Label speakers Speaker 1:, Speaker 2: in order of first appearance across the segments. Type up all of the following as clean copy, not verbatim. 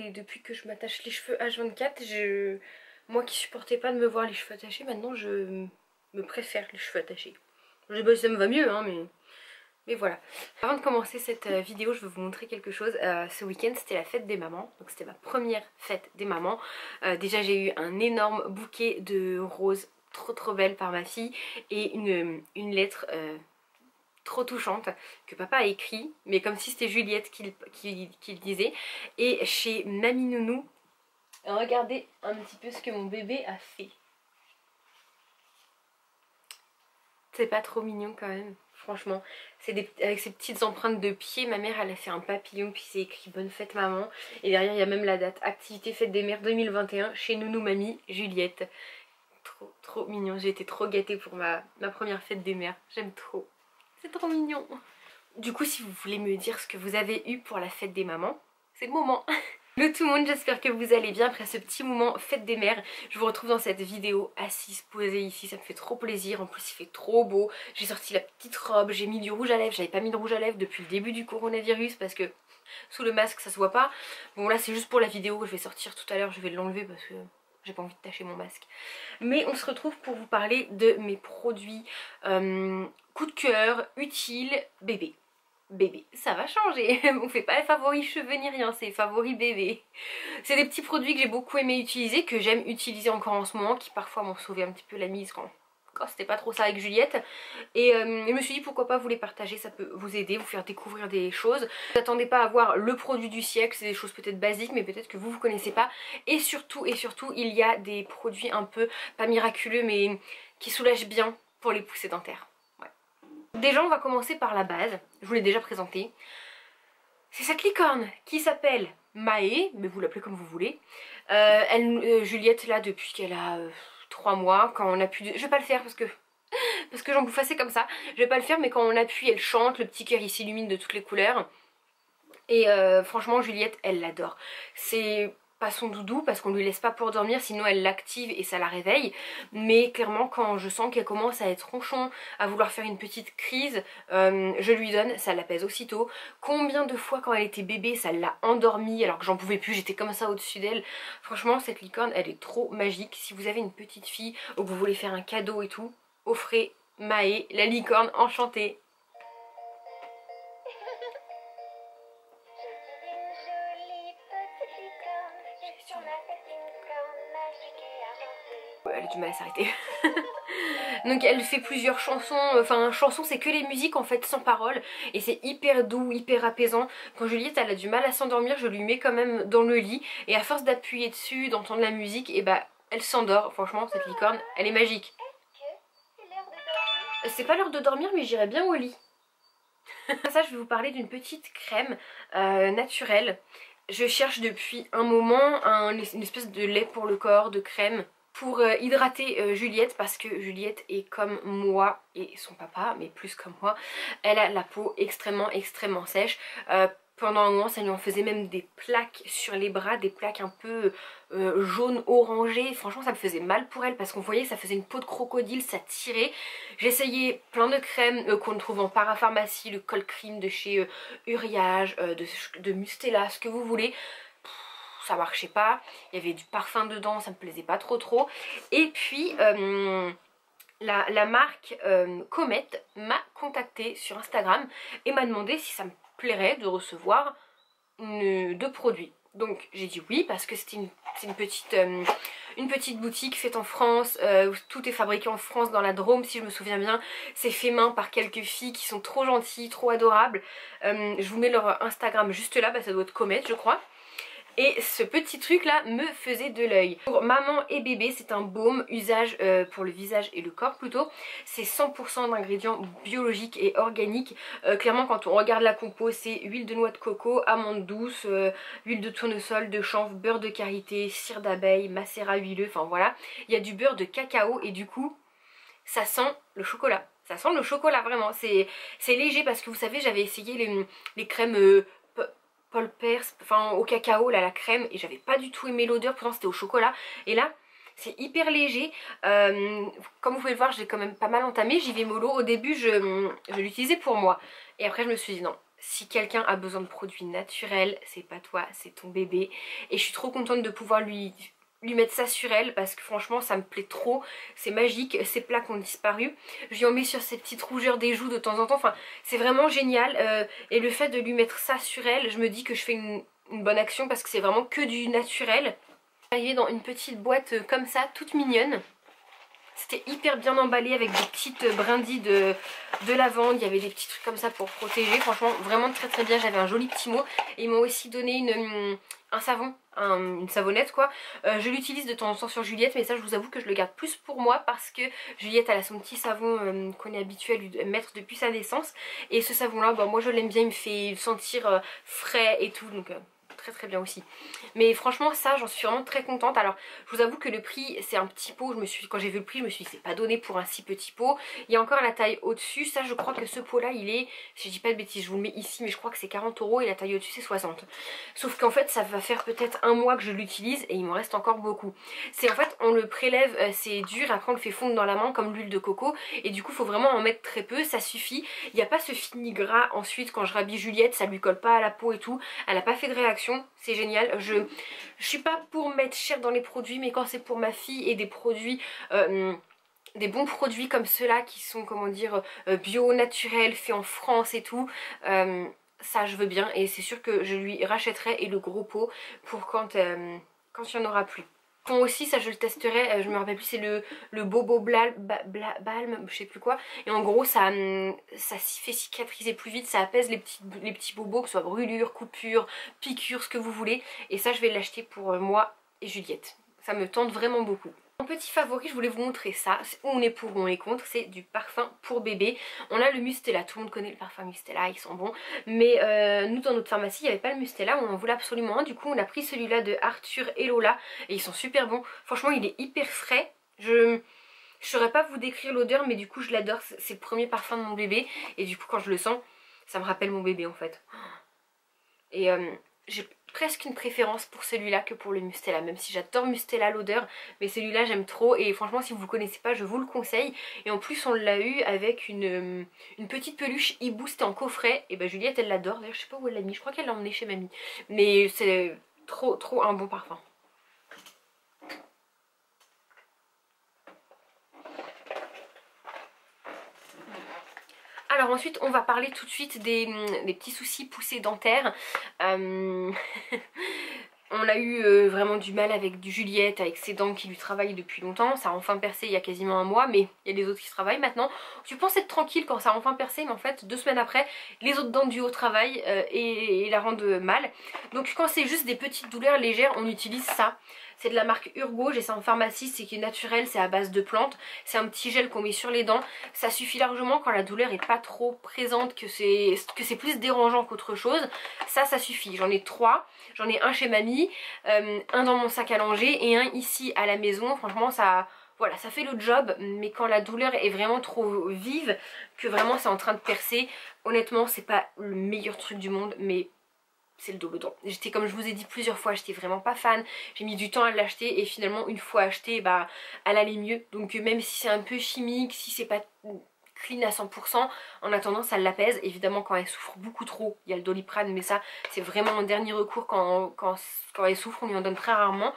Speaker 1: et depuis que je m'attache les cheveux H24, moi qui supportais pas de me voir les cheveux attachés, maintenant je me préfère les cheveux attachés. Je sais pas si ça me va mieux, hein, mais voilà. Avant de commencer cette vidéo, je vais vous montrer quelque chose. Ce week-end, c'était la fête des mamans. Donc c'était ma première fête des mamans. Déjà, j'ai eu un énorme bouquet de roses trop belles par ma fille. Et une lettre trop touchante que papa a écrit. Mais comme si c'était Juliette qui le disait. Et chez Mamie Nounou, regardez un petit peu ce que mon bébé a fait. C'est pas trop mignon quand même. Franchement, c'est avec ces petites empreintes de pied. Ma mère elle a fait un papillon puis c'est écrit bonne fête maman. Et derrière il y a même la date, activité fête des mères 2021 chez Nounou Mamie Juliette. Trop mignon, j'ai été trop gâtée pour ma première fête des mères. J'aime trop, c'est trop mignon. Du coup si vous voulez me dire ce que vous avez eu pour la fête des mamans, c'est le moment. Hello tout le monde, j'espère que vous allez bien après ce petit moment fête des mères. Je vous retrouve dans cette vidéo assise, posée ici, ça me fait trop plaisir. En plus il fait trop beau, j'ai sorti la petite robe, j'ai mis du rouge à lèvres. J'avais pas mis de rouge à lèvres depuis le début du coronavirus parce que sous le masque ça se voit pas. Bon là c'est juste pour la vidéo que je vais sortir tout à l'heure, je vais l'enlever parce que j'ai pas envie de tacher mon masque. Mais on se retrouve pour vous parler de mes produits coup de cœur, utiles, bébé. Bébé, ça va changer, on fait pas les favoris cheveux ni rien, c'est favoris bébé. C'est des petits produits que j'ai beaucoup aimé utiliser, que j'aime utiliser encore en ce moment, qui parfois m'ont sauvé un petit peu la mise quand c'était pas trop ça avec Juliette. Et je me suis dit pourquoi pas vous les partager, ça peut vous aider, vous faire découvrir des choses. Ne vous attendez pas à avoir le produit du siècle, c'est des choses peut-être basiques mais peut-être que vous connaissez pas. Et surtout il y a des produits un peu, pas miraculeux mais qui soulagent bien pour les poussées dentaires. Déjà on va commencer par la base, je vous l'ai déjà présenté. C'est cette licorne qui s'appelle Mae, mais vous l'appelez comme vous voulez. Juliette là depuis qu'elle a 3 mois, quand on appuie... Je vais pas le faire parce que j'en bouffe assez comme ça. Je vais pas le faire mais quand on appuie elle chante, le petit cœur il s'illumine de toutes les couleurs. Et franchement Juliette elle l'adore. C'est pas son doudou parce qu'on lui laisse pas pour dormir sinon elle l'active et ça la réveille, mais clairement quand je sens qu'elle commence à être ronchon, à vouloir faire une petite crise, je lui donne, ça l'apaise aussitôt. Combien de fois quand elle était bébé ça l'a endormie alors que j'en pouvais plus, j'étais comme ça au-dessus d'elle. Franchement cette licorne elle est trop magique. Si vous avez une petite fille ou que vous voulez faire un cadeau et tout, offrez Mae, la licorne enchantée. Elle a du mal à s'arrêter. Donc elle fait plusieurs chansons, enfin chansons c'est que les musiques en fait sans paroles et c'est hyper doux, hyper apaisant. Quand Juliette elle a du mal à s'endormir, je lui mets quand même dans le lit et à force d'appuyer dessus, d'entendre la musique, et bah elle s'endort. Franchement cette licorne elle est magique. C'est pas l'heure de dormir mais j'irai bien au lit. Ça je vais vous parler d'une petite crème naturelle. Je cherche depuis un moment une espèce de lait pour le corps, de crème pour hydrater Juliette parce que Juliette est comme moi et son papa, mais plus comme moi. Elle a la peau extrêmement sèche. Pendant un moment ça lui en faisait même des plaques sur les bras, des plaques un peu jaune orangé. Franchement ça me faisait mal pour elle parce qu'on voyait ça faisait une peau de crocodile, ça tirait. J'ai essayé plein de crèmes qu'on trouve en parapharmacie, le Cold Cream de chez Uriage, de Mustela, ce que vous voulez. Ça marchait pas, il y avait du parfum dedans, ça me plaisait pas trop. Et puis la marque Comet m'a contacté sur Instagram et m'a demandé si ça me plairait de recevoir deux produits. Donc j'ai dit oui parce que c'était une petite boutique faite en France, où tout est fabriqué en France dans la Drôme si je me souviens bien. C'est fait main par quelques filles qui sont trop gentilles, trop adorables. Je vous mets leur Instagram juste là, bah, ça doit être Comet je crois. Et ce petit truc là me faisait de l'œil. Pour maman et bébé c'est un baume, usage pour le visage et le corps plutôt. C'est 100% d'ingrédients biologiques et organiques. Clairement quand on regarde la compo c'est huile de noix de coco, amande douce, huile de tournesol, de chanvre, beurre de karité, cire d'abeille, macérat huileux, enfin voilà. Il y a du beurre de cacao et du coup ça sent le chocolat. Ça sent le chocolat vraiment, c'est léger parce que vous savez j'avais essayé les crèmes Paul Perse, enfin au cacao là la crème et j'avais pas du tout aimé l'odeur, pourtant c'était au chocolat et là c'est hyper léger. Comme vous pouvez le voir j'ai quand même pas mal entamé, j'y vais mollo. Au début je l'utilisais pour moi et après je me suis dit non si quelqu'un a besoin de produits naturels, c'est pas toi, c'est ton bébé. Et je suis trop contente de pouvoir lui mettre ça sur elle parce que franchement ça me plaît trop, c'est magique, ses plaques ont disparu, je lui en mets sur ses petites rougeurs des joues de temps en temps, enfin c'est vraiment génial. Et le fait de lui mettre ça sur elle, je me dis que je fais une bonne action parce que c'est vraiment que du naturel. Arrivé dans une petite boîte comme ça, toute mignonne. C'était hyper bien emballé avec des petites brindilles de lavande. Il y avait des petits trucs comme ça pour protéger. Franchement, vraiment très très bien. J'avais un joli petit mot. Et ils m'ont aussi donné un savon, une savonnette quoi. Je l'utilise de temps en temps sur Juliette, mais ça je vous avoue que je le garde plus pour moi parce que Juliette elle a son petit savon qu'on est habitué à lui mettre depuis sa naissance. Et ce savon là, bah, moi je l'aime bien, il me fait sentir frais et tout. Donc très très bien aussi. Mais franchement ça j'en suis vraiment très contente. Alors je vous avoue que le prix c'est un petit pot, quand j'ai vu le prix je me suis dit c'est pas donné pour un si petit pot. Il y a encore la taille au dessus, ça je crois que ce pot là il est, si je dis pas de bêtises je vous le mets ici, mais je crois que c'est 40 € et la taille au dessus c'est 60. Sauf qu'en fait ça va faire peut-être un mois que je l'utilise et il m'en reste encore beaucoup. C'est en fait on le prélève, c'est dur, après on le fait fondre dans la main comme l'huile de coco et du coup il faut vraiment en mettre très peu, ça suffit. Il n'y a pas ce fini gras ensuite quand je rhabille Juliette, ça lui colle pas à la peau et tout, elle a pas fait de réaction. C'est génial, je suis pas pour mettre cher dans les produits, mais quand c'est pour ma fille et des produits, des bons produits comme ceux-là qui sont comment dire bio, naturels, faits en France et tout, ça je veux bien et c'est sûr que je lui rachèterai et le gros pot pour quand il n'y en aura plus. Bon aussi ça je le testerai, je me rappelle plus, c'est le Bobo Balm, je sais plus quoi. Et en gros ça fait cicatriser plus vite, ça apaise les petits bobos, que ce soit brûlures, coupures, piqûres, ce que vous voulez. Et ça je vais l'acheter pour moi et Juliette. Ça me tente vraiment beaucoup. Mon petit favori, je voulais vous montrer ça, où on est pour ou on est contre, c'est du parfum pour bébé. On a le Mustela, tout le monde connaît le parfum Mustela, ils sont bons. Mais nous dans notre pharmacie, il n'y avait pas le Mustela, on en voulait absolument un. Du coup on a pris celui-là de Arthur et Lola et ils sont super bons. Franchement il est hyper frais. Je saurais pas vous décrire l'odeur mais du coup je l'adore, c'est le premier parfum de mon bébé. Et du coup quand je le sens, ça me rappelle mon bébé en fait. Et j'ai presque une préférence pour celui-là que pour le Mustela, même si j'adore Mustela l'odeur, mais celui-là j'aime trop et franchement si vous ne connaissez pas je vous le conseille. Et en plus on l'a eu avec une petite peluche hibou, c'était en coffret et ben Juliette elle l'adore, d'ailleurs je sais pas où elle l'a mis, je crois qu'elle l'a emmené chez mamie, mais c'est trop un bon parfum. Alors ensuite on va parler tout de suite des petits soucis poussés dentaires. On a eu vraiment du mal avec du Juliette, avec ses dents qui lui travaillent depuis longtemps. Ça a enfin percé il y a quasiment un mois, mais il y a les autres qui se travaillent maintenant. Tu penses être tranquille quand ça a enfin percé, mais en fait 2 semaines après, les autres dents du haut travaillent et la rendent mal. Donc quand c'est juste des petites douleurs légères, on utilise ça. C'est de la marque Urgo, j'ai ça en pharmacie, c'est qui est naturel, c'est à base de plantes. C'est un petit gel qu'on met sur les dents. Ça suffit largement quand la douleur est pas trop présente, que c'est plus dérangeant qu'autre chose. Ça suffit. J'en ai 3. J'en ai un chez mamie, un dans mon sac à langer et un ici à la maison. Franchement ça... Voilà, ça fait le job, mais quand la douleur est vraiment trop vive, que vraiment c'est en train de percer, honnêtement c'est pas le meilleur truc du monde, mais c'est le dos. J'étais, comme je vous ai dit plusieurs fois, j'étais vraiment pas fan, j'ai mis du temps à l'acheter et finalement une fois acheté, bah elle allait mieux. Donc même si c'est un peu chimique, si c'est pas clean à 100%, en attendant ça l'apaise. Évidemment quand elle souffre beaucoup trop, il y a le Doliprane, mais ça c'est vraiment un dernier recours quand elle souffre, on lui en donne très rarement.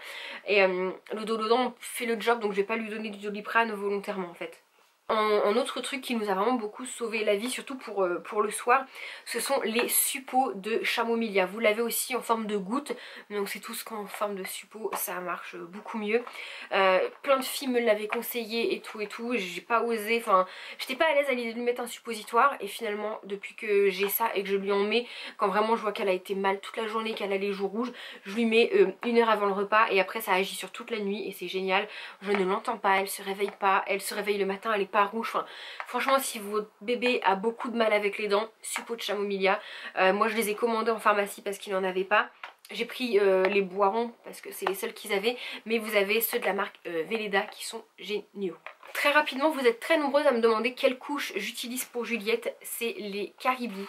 Speaker 1: Et le Dolodon fait le job, donc je vais pas lui donner du Doliprane volontairement en fait. Un autre truc qui nous a vraiment beaucoup sauvé la vie, surtout pour le soir, ce sont les suppos de Chamomilla. Vous l'avez aussi en forme de goutte, mais on sait tous qu'en forme de suppos ça marche beaucoup mieux. Plein de filles me l'avaient conseillé et tout, j'ai pas osé, enfin j'étais pas à l'aise à l'idée de lui mettre un suppositoire et finalement depuis que j'ai ça et que je lui en mets, quand vraiment je vois qu'elle a été mal toute la journée, qu'elle a les joues rouges, je lui mets 1 heure avant le repas et après ça agit sur toute la nuit et c'est génial. Je ne l'entends pas, elle se réveille pas, elle se réveille le matin, elle est pas rouge. Enfin, franchement si votre bébé a beaucoup de mal avec les dents, suppos de Chamomilla. Moi je les ai commandés en pharmacie parce qu'il n'en avait pas. J'ai pris les boirons parce que c'est les seuls qu'ils avaient, mais vous avez ceux de la marque Velleda qui sont géniaux. Très rapidement, vous êtes très nombreuses à me demander quelle couche j'utilise pour Juliette. C'est les Caribou.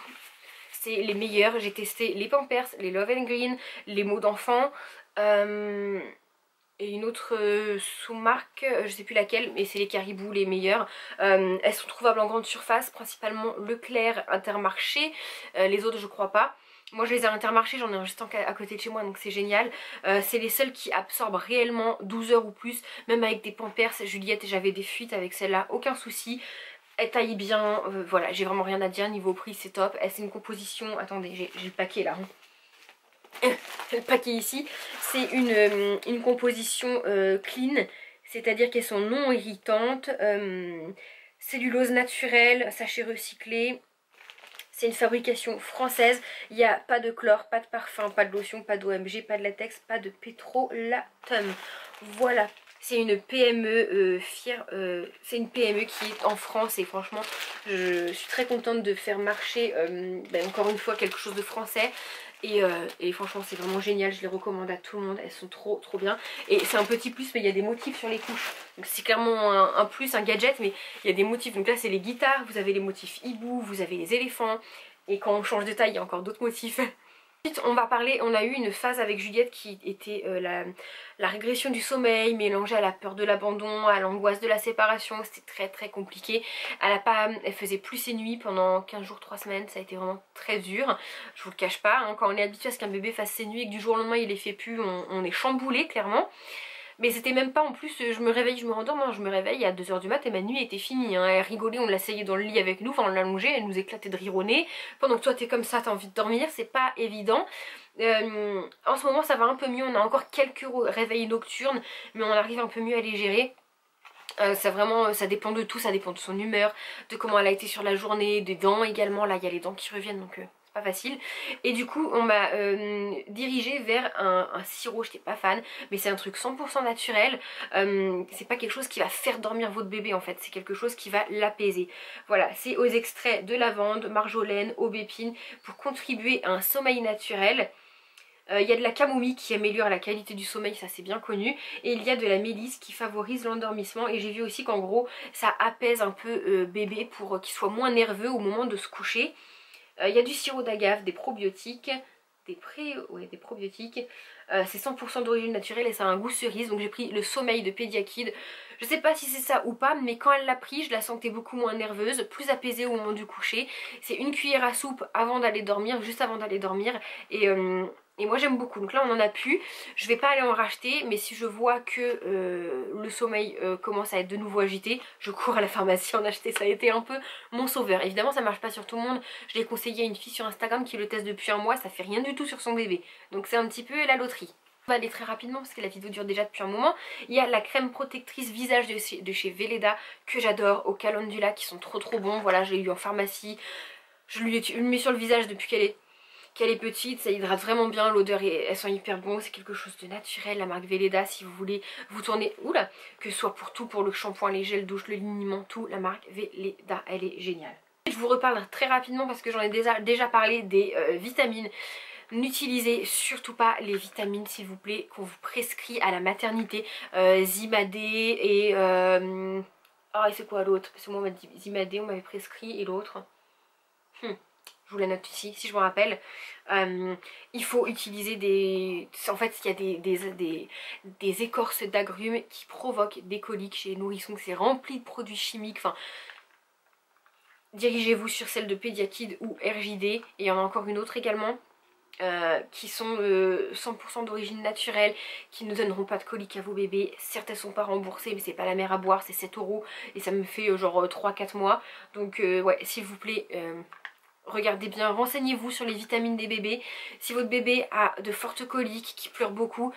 Speaker 1: C'est les meilleurs. J'ai testé les Pampers, les Love and Green, les Mots d'enfant. et une autre sous-marque, je sais plus laquelle, mais c'est les Caribou les meilleures. Elles sont trouvables en grande surface, principalement Leclerc, Intermarché, les autres je crois pas. Moi je les ai à Intermarché, j'en ai un juste à côté de chez moi donc c'est génial. C'est les seules qui absorbent réellement 12 heures ou plus, même avec des Pampers. Juliette, j'avais des fuites avec celle-là, aucun souci. Elle taille bien, voilà, j'ai vraiment rien à dire, niveau prix c'est top. C'est une composition, attendez j'ai le paquet là. Le paquet ici, c'est une composition clean, c'est-à-dire qu'elles sont non irritantes, cellulose naturelle, sachet recyclé. C'est une fabrication française, il n'y a pas de chlore, pas de parfum, pas de lotion, pas d'OMG, pas de latex, pas de pétrolatum. Voilà, c'est une PME fière, c'est une PME qui est en France et franchement je suis très contente de faire marcher encore une fois quelque chose de français. Et franchement c'est vraiment génial, je les recommande à tout le monde, elles sont trop bien. Et c'est un petit plus mais il y a des motifs sur les couches. Donc c'est clairement un plus, un gadget, mais il y a des motifs. Donc là c'est les guitares, vous avez les motifs hibou, vous avez les éléphants. Et quand on change de taille il y a encore d'autres motifs. Ensuite on va parler, on a eu une phase avec Juliette qui était la régression du sommeil mélangée à la peur de l'abandon, à l'angoisse de la séparation. C'était très compliqué. Elle faisait plus ses nuits pendant 15 jours, 3 semaines, ça a été vraiment très dur. Je vous le cache pas, hein, quand on est habitué à ce qu'un bébé fasse ses nuits et que du jour au lendemain il les fait plus, on est chamboulé clairement. Mais c'était même pas en plus, je me réveille, je me rendors, non, je me réveille à 2 h du mat et ma nuit était finie. Hein. Elle rigolait, on l'asseyait dans le lit avec nous, enfin on l'allongeait, elle nous éclatait de rire au nez. Pendant que toi t'es comme ça, t'as envie de dormir, c'est pas évident. En ce moment ça va un peu mieux, on a encore quelques réveils nocturnes, mais on arrive un peu mieux à les gérer. Ça dépend de tout, ça dépend de son humeur, de comment elle a été sur la journée, des dents également, là il y a les dents qui reviennent donc c'est pas facile. Et du coup on m'a dirigée vers un sirop, j'étais pas fan, mais c'est un truc 100% naturel, c'est pas quelque chose qui va faire dormir votre bébé en fait, c'est quelque chose qui va l'apaiser. Voilà, c'est aux extraits de lavande, marjolaine, aubépine pour contribuer à un sommeil naturel. Il y a de la camomille qui améliore la qualité du sommeil, ça c'est bien connu. Et il y a de la mélisse qui favorise l'endormissement. Et j'ai vu aussi qu'en gros ça apaise un peu bébé pour qu'il soit moins nerveux au moment de se coucher. Il y a du sirop d'agave, des probiotiques. Des probiotiques. C'est 100% d'origine naturelle et ça a un goût cerise. Donc j'ai pris le sommeil de Pediakid. Je sais pas si c'est ça ou pas, mais quand elle l'a pris je la sentais beaucoup moins nerveuse, plus apaisée au moment du coucher. C'est une cuillère à soupe avant d'aller dormir, juste avant d'aller dormir. Et moi j'aime beaucoup, donc là on en a plus, je vais pas aller en racheter, mais si je vois que le sommeil commence à être de nouveau agité, je cours à la pharmacie en acheter. Ça a été un peu mon sauveur. Évidemment ça marche pas sur tout le monde, je l'ai conseillé à une fille sur Instagram qui le teste depuis un mois, ça fait rien du tout sur son bébé, donc c'est un petit peu la loterie. On va aller très rapidement parce que la vidéo dure déjà depuis un moment. Il y a la crème protectrice visage de chez Velleda que j'adore, au calendula, qui sont trop bons. Voilà, je l'ai eu en pharmacie, je lui mets sur le visage depuis qu'elle est petite, ça hydrate vraiment bien, l'odeur elle sent hyper bon, c'est quelque chose de naturel, la marque Velleda. Si vous voulez vous tourner, oula, que ce soit pour tout, pour le shampoing, les gels douche, le liniment, tout, la marque Velleda, elle est géniale. Je vous reparle très rapidement parce que j'en ai déjà parlé des vitamines. N'utilisez surtout pas les vitamines s'il vous plaît qu'on vous prescrit à la maternité, Zimadé et et c'est quoi l'autre? Parce que moi on m'a dit Zimadé, on m'avait prescrit, et l'autre je vous la note ici si je me rappelle. Il faut utiliser des... En fait il y a des écorces d'agrumes qui provoquent des coliques chez les nourrissons, c'est rempli de produits chimiques. Enfin, dirigez-vous sur celle de Pediakid ou RJD. Et il y en a encore une autre également. Qui sont 100% d'origine naturelle, qui ne donneront pas de coliques à vos bébés. Certes elles sont pas remboursées mais c'est pas la mer à boire, c'est 7 € et ça me fait genre 3-4 mois. Donc ouais, s'il vous plaît, regardez bien, renseignez-vous sur les vitamines des bébés. Si votre bébé a de fortes coliques, qui pleure beaucoup,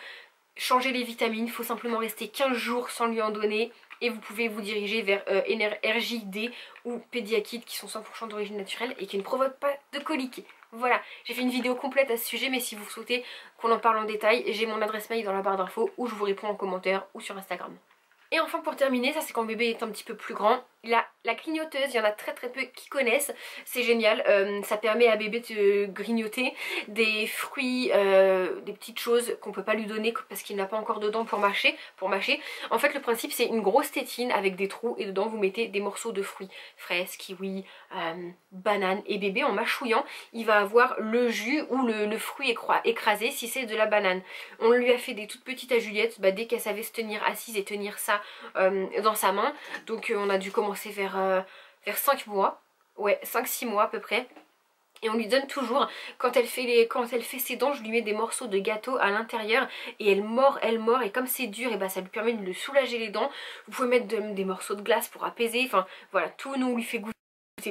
Speaker 1: changez les vitamines, il faut simplement rester 15 jours sans lui en donner. Et vous pouvez vous diriger vers RJD ou Pediakid qui sont 100% d'origine naturelle et qui ne provoquent pas de coliques. Voilà, j'ai fait une vidéo complète à ce sujet, mais si vous souhaitez qu'on en parle en détail, j'ai mon adresse mail dans la barre d'infos où je vous réponds en commentaire ou sur Instagram. Et enfin pour terminer, ça c'est quand le bébé est un petit peu plus grand, La grignoteuse, il y en a très peu qui connaissent, c'est génial, ça permet à bébé de grignoter des fruits, des petites choses qu'on peut pas lui donner parce qu'il n'a pas encore de dents pour mâcher. En fait le principe c'est une grosse tétine avec des trous et dedans vous mettez des morceaux de fruits, fraises, kiwis, bananes, et bébé en mâchouillant il va avoir le jus ou le fruit écrasé si c'est de la banane. On lui a fait des toutes petites à Juliette, dès qu'elle savait se tenir assise et tenir ça dans sa main, donc on a dû commencer vers 5 mois, ouais 5-6 mois à peu près. Et on lui donne toujours, quand elle fait ses dents, je lui mets des morceaux de gâteau à l'intérieur et elle mord, et comme c'est dur, et ça lui permet de le soulager les dents. Vous pouvez mettre des morceaux de glace pour apaiser, enfin voilà, tout nous lui fait goûter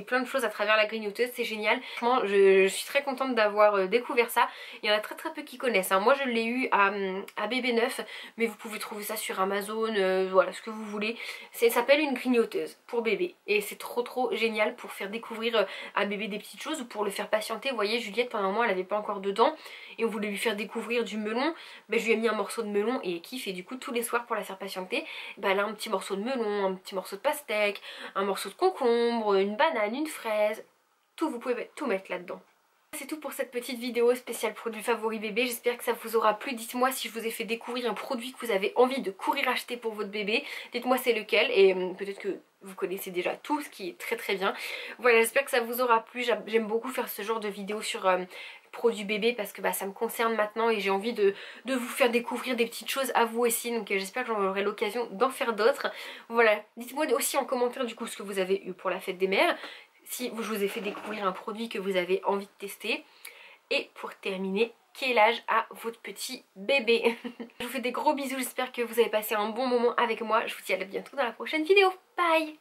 Speaker 1: plein de choses à travers la grignoteuse, c'est génial. Franchement, je suis très contente d'avoir découvert ça. Il y en a très peu qui connaissent, hein. Moi je l'ai eu à bébé neuf, mais vous pouvez trouver ça sur Amazon, voilà, ce que vous voulez. Ça s'appelle une grignoteuse pour bébé et c'est trop génial pour faire découvrir à bébé des petites choses ou pour le faire patienter. Vous voyez, Juliette pendant un moment elle avait pas encore de dents et on voulait lui faire découvrir du melon, je lui ai mis un morceau de melon et elle kiffe, et du coup tous les soirs pour la faire patienter, là un petit morceau de melon, un petit morceau de pastèque, un morceau de concombre, une banane, une fraise, tout, vous pouvez tout mettre là-dedans. C'est tout pour cette petite vidéo spéciale produit favori bébé, j'espère que ça vous aura plu. Dites-moi si je vous ai fait découvrir un produit que vous avez envie de courir acheter pour votre bébé, dites-moi c'est lequel, et peut-être que vous connaissez déjà tout, ce qui est très bien. Voilà, j'espère que ça vous aura plu. J'aime beaucoup faire ce genre de vidéos sur produits bébé parce que ça me concerne maintenant et j'ai envie de vous faire découvrir des petites choses à vous aussi, donc j'espère que j'en aurai l'occasion d'en faire d'autres. Voilà, dites-moi aussi en commentaire du coup ce que vous avez eu pour la fête des mères, si je vous ai fait découvrir un produit que vous avez envie de tester. Et pour terminer, quel âge a votre petit bébé? Je vous fais des gros bisous, j'espère que vous avez passé un bon moment avec moi. Je vous dis à bientôt dans la prochaine vidéo. Bye!